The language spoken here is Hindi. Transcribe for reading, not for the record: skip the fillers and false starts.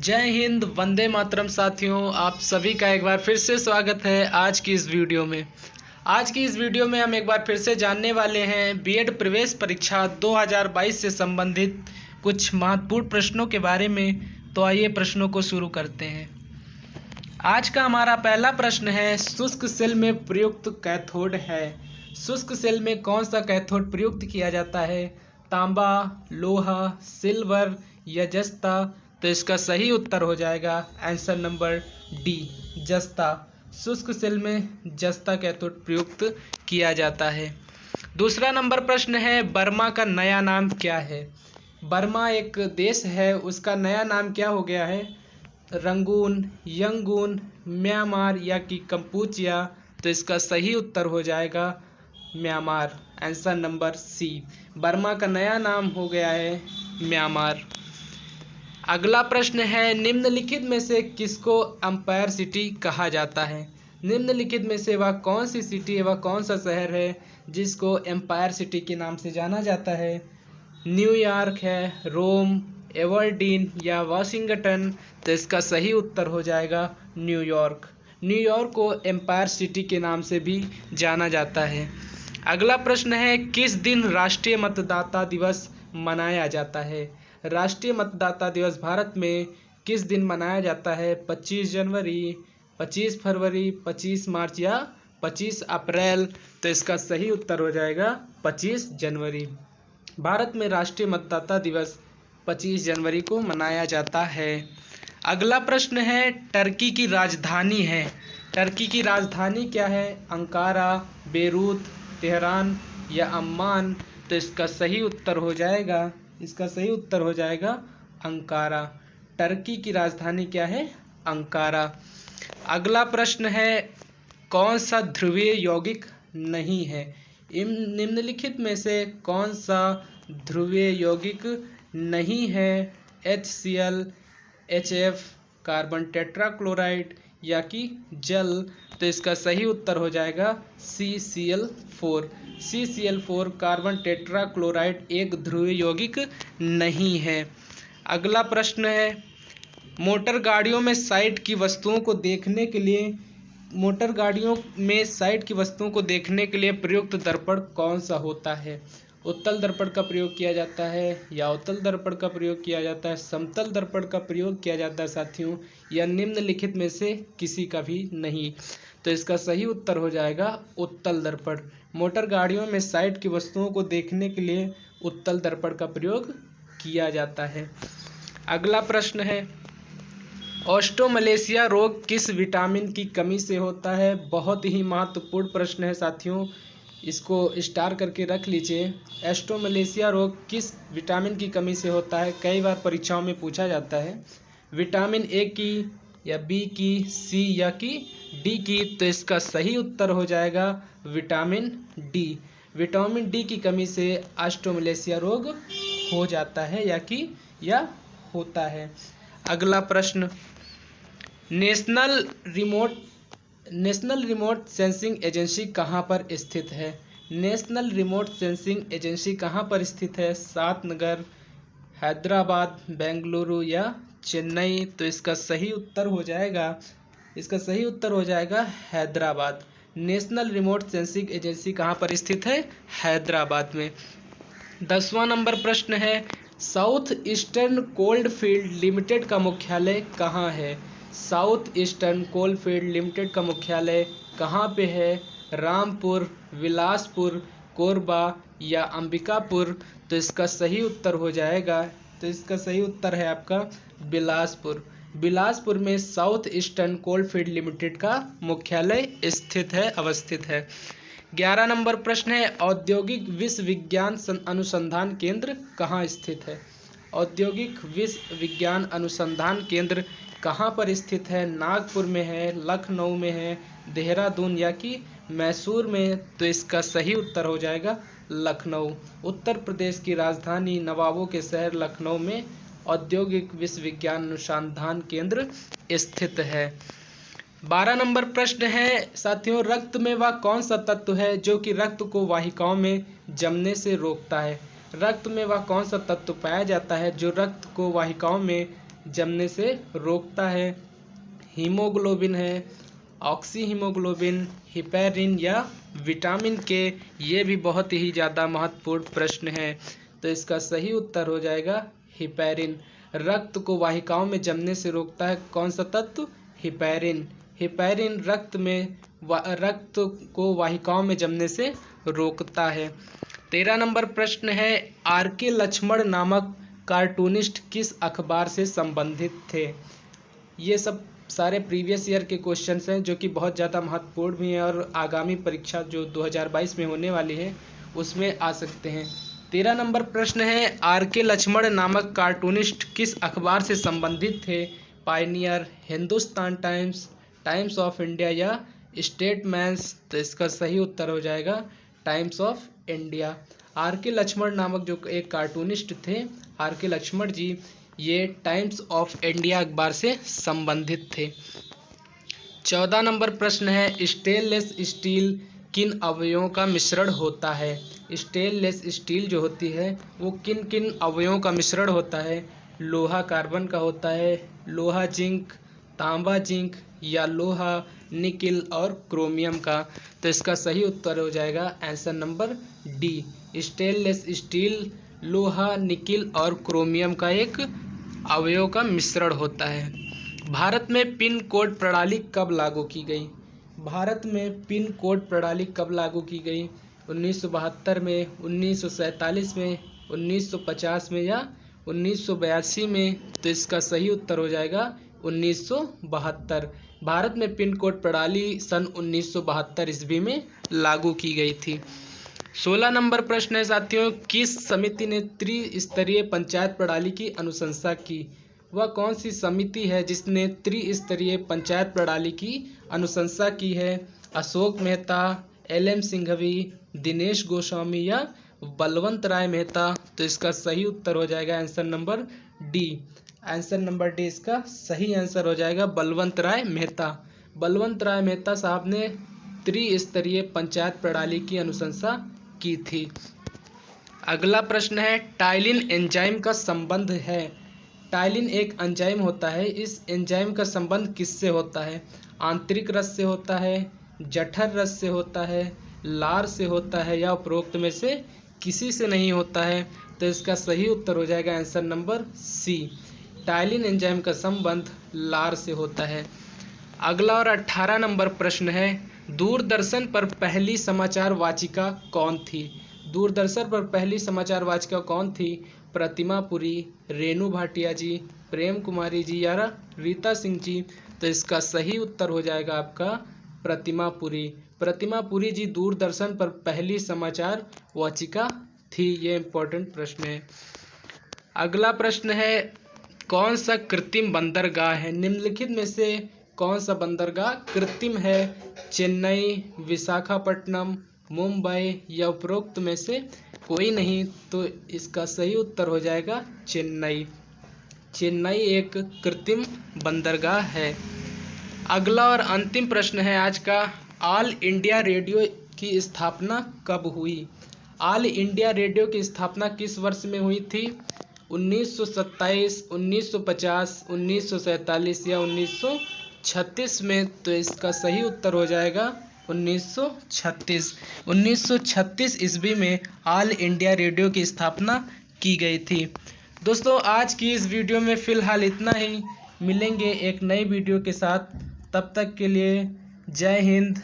जय हिंद, वंदे मातरम। साथियों, आप सभी का एक बार फिर से स्वागत है आज की इस वीडियो में। आज की इस वीडियो में हम एक बार फिर से जानने वाले हैं बीएड प्रवेश परीक्षा 2022 से संबंधित कुछ महत्वपूर्ण प्रश्नों के बारे में। तो आइए प्रश्नों को शुरू करते हैं। आज का हमारा पहला प्रश्न है, शुष्क सेल में प्रयुक्त कैथोड है। शुष्क सेल में कौन सा कैथोड प्रयुक्त किया जाता है? तांबा, लोहा, सिल्वर या जस्ता? तो इसका सही उत्तर हो जाएगा आंसर नंबर डी, जस्ता। शुष्क सेल में जस्ता कैथोड प्रयुक्त किया जाता है। दूसरा नंबर प्रश्न है, बर्मा का नया नाम क्या है? बर्मा एक देश है, उसका नया नाम क्या हो गया है? रंगून, यंगून, म्यांमार या कि कंपूचिया? तो इसका सही उत्तर हो जाएगा Myanmar, answer number C. Burma का नया नाम हो गया है म्यांमार। अगला प्रश्न है, निम्नलिखित में से किसको एम्पायर सिटी कहा जाता है? निम्नलिखित में से वह कौन सी सिटी है, वह कौन सा शहर है जिसको एम्पायर सिटी के नाम से जाना जाता है? न्यूयॉर्क है, रोम, एवर्डीन या वाशिंगटन? तो इसका सही उत्तर हो जाएगा न्यूयॉर्क। न्यूयॉर्क को एम्पायर सिटी के नाम से भी जाना जाता है। अगला प्रश्न है, किस दिन राष्ट्रीय मतदाता दिवस मनाया जाता है? राष्ट्रीय मतदाता दिवस भारत में किस दिन मनाया जाता है? 25 जनवरी, 25 फरवरी, 25 मार्च या 25 अप्रैल? तो इसका सही उत्तर हो जाएगा 25 जनवरी। भारत में राष्ट्रीय मतदाता दिवस 25 जनवरी को मनाया जाता है। अगला प्रश्न है, टर्की की राजधानी है। टर्की की राजधानी क्या है? अंकारा, बेरूत, तेहरान या अम्मान? तो इसका सही उत्तर हो जाएगा अंकारा। टर्की की राजधानी क्या है? अंकारा। अगला प्रश्न है, कौन सा ध्रुवीय यौगिक नहीं है? निम्नलिखित में से कौन सा ध्रुवीय यौगिक नहीं है? HCl, HF, कार्बन टेट्राक्लोराइड या कि जल? तो इसका सही उत्तर हो जाएगा CCl4। CCl4 कार्बन टेट्राक्लोराइड एक ध्रुवीय यौगिक नहीं है। अगला प्रश्न है, मोटर गाड़ियों में साइड की वस्तुओं को देखने के लिए प्रयुक्त दर्पण कौन सा होता है? उत्तल दर्पण का प्रयोग किया जाता है या अवतल दर्पण का प्रयोग किया जाता है, समतल दर्पण का प्रयोग किया जाता है साथियों, या निम्नलिखित में से किसी का भी नहीं? तो इसका सही उत्तर हो जाएगा उत्तल दर्पण। मोटर गाड़ियों में साइड की वस्तुओं को देखने के लिए उत्तल दर्पण का प्रयोग किया जाता है। अगला प्रश्न है, ऑस्ट्रोमलेशिया रोग किस विटामिन की कमी से होता है? बहुत ही महत्वपूर्ण प्रश्न है साथियों, इसको स्टार करके रख लीजिए। ऑस्ट्रोमलेशिया रोग किस विटामिन की कमी से होता है? कई बार परीक्षाओं में पूछा जाता है। विटामिन ए की या बी की, सी या कि डी की? तो इसका सही उत्तर हो जाएगा विटामिन डी। विटामिन डी की कमी से ऑस्ट्रोमलेशिया रोग हो जाता है या होता है। अगला प्रश्न, नेशनल रिमोट सेंसिंग एजेंसी कहाँ पर स्थित है? नेशनल रिमोट सेंसिंग एजेंसी कहाँ पर स्थित है? सातनगर, हैदराबाद, बेंगलुरु या चेन्नई? तो इसका सही उत्तर हो जाएगा Hyderabad. National remote sensing agency कहाँ पर स्थित है? हैदराबाद में। 10वां नंबर प्रश्न है, साउथ ईस्टर्न कोलफील्ड लिमिटेड का मुख्यालय कहाँ है? साउथ ईस्टर्न कोलफील्ड लिमिटेड का मुख्यालय कहाँ पे है? रामपुर, विलासपुर, कोरबा या अंबिकापुर? तो इसका सही उत्तर है आपका बिलासपुर। बिलासपुर में साउथ ईस्टर्न कोलफील्ड लिमिटेड का मुख्यालय अवस्थित है। 11 नंबर प्रश्न है, औद्योगिक विश्वविज्ञान अनुसंधान केंद्र कहाँ स्थित है? औद्योगिक विश्वविज्ञान अनुसंधान केंद्र कहाँ पर स्थित है? नागपुर में है, लखनऊ में है, देहरादून या कि मैसूर में? तो इसका सही उत्तर हो जाएगा लखनऊ। उत्तर प्रदेश की राजधानी नवाबों के शहर लखनऊ में औद्योगिक विश्वविज्ञान अनुसंधान केंद्र स्थित है। 12 नंबर प्रश्न है साथियों, रक्त में वह कौन सा तत्व है जो कि रक्त को वाहिकाओं में जमने से रोकता है? रक्त में वह कौन सा तत्व पाया जाता है जो रक्त को वाहिकाओं में जमने से रोकता है? हीमोग्लोबिन है, ऑक्सी हीमोग्लोबिन, हिपैरिन या विटामिन के? ये भी बहुत ही ज़्यादा महत्वपूर्ण प्रश्न है। तो इसका सही उत्तर हो जाएगा हिपैरिन। रक्त को वाहिकाओं में जमने से रोकता है कौन सा तत्व? हिपैरिन। हिपैरिन रक्त को वाहिकाओं में जमने से रोकता है। 13 नंबर प्रश्न है, आर.के. लक्ष्मण नामक कार्टूनिस्ट किस अखबार से संबंधित थे? ये सब सारे प्रीवियस ईयर के क्वेश्चंस हैं जो कि बहुत ज़्यादा महत्वपूर्ण भी हैं और आगामी परीक्षा जो 2022 में होने वाली है उसमें आ सकते हैं। 13 नंबर प्रश्न है, आर.के. लक्ष्मण नामक कार्टूनिस्ट किस अखबार से संबंधित थे? Pioneer, Hindustan Times, Times of India या स्टेटमैन्स? तो इसका सही उत्तर हो जाएगा Times of India. RK. Laxman नामक जो एक कार्टूनिस्ट थे, आर.के. लक्ष्मण जी, ये टाइम्स ऑफ इंडिया अखबार से संबंधित थे। 14 नंबर प्रश्न है, स्टेनलेस स्टील किन अवयवों का मिश्रण होता है? स्टेनलेस स्टील जो होती है वो किन किन अवयवों का मिश्रण होता है? लोहा कार्बन का होता है, लोहा जिंक, तांबा जिंक या लोहा निकिल और क्रोमियम का? तो इसका सही उत्तर हो जाएगा answer number D, stainless steel लोहा निकिल और क्रोमियम का एक अवयव का मिश्रण होता है। भारत में पिन कोड प्रणाली कब लागू की गई? भारत में पिन कोड प्रणाली कब लागू की गई? 1972 में, 1947 में, 1950 में या 1982 में? तो इसका सही उत्तर हो जाएगा 1972। भारत में पिन कोड प्रणाली सन 1972 ईस्वी में लागू की गई थी। 16 नंबर प्रश्न है साथियों, किस समिति ने त्रिस्तरीय पंचायत प्रणाली की अनुशंसा की? वह कौन सी समिति है जिसने त्रिस्तरीय पंचायत प्रणाली की अनुशंसा की है? अशोक मेहता, एल.एम. सिंघवी, दिनेश गोस्वामी या बलवंत राय मेहता? तो इसका सही उत्तर हो जाएगा answer number D. Answer number D इसका सही आंसर हो जाएगा बलवंत राय मेहता। बलवंत राय मेहता साहब ने त्रिस्तरीय पंचायत प्रणाली की अनुशंसा की थी। अगला प्रश्न है, टाइलिन एंजाइम का संबंध है? टाइलिन एक एंजाइम होता है, इस एंजाइम का संबंध किससे होता है? आंतरिक रस से होता है, जठर रस से होता है, लार से होता है या उपरोक्त में से किसी से नहीं होता है? तो इसका सही उत्तर हो जाएगा answer number C, ptyalin enzyme का संबंध लार से होता है। अगला और 18 नंबर प्रश्न है, दूरदर्शन पर पहली समाचार वाचिका कौन थी? दूरदर्शन पर पहली समाचार वाचिका कौन थी? प्रतिमा पुरी, रेणु भाटिया जी, प्रेम कुमारी जी या रीता सिंह जी? तो इसका सही उत्तर हो जाएगा आपका प्रतिमा पुरी। प्रतिमा पुरी जी दूरदर्शन पर पहली समाचार वाचिका थी। ये इंपॉर्टेंट प्रश्न है। अगला प्रश्न है, कौन सा कृत्रिम बंदरगाह है? निम्नलिखित में से कौन सा बंदरगाह कृत्रिम है? चेन्नई, विशाखापट्टनम, मुंबई या उपरोक्त में से कोई नहीं? तो इसका सही उत्तर हो जाएगा चेन्नई। चेन्नई एक कृत्रिम बंदरगाह है। अगला और अंतिम प्रश्न है आज का, ऑल इंडिया रेडियो की स्थापना कब हुई? ऑल इंडिया रेडियो की स्थापना किस वर्ष में हुई थी? 1927, 1950, 1947 या 1936 में? तो इसका सही उत्तर हो जाएगा 1936। 1936 ईस्वी में ऑल इंडिया रेडियो की स्थापना की गई थी। दोस्तों, आज की इस वीडियो में फ़िलहाल इतना ही। मिलेंगे एक नई वीडियो के साथ, तब तक के लिए जय हिंद,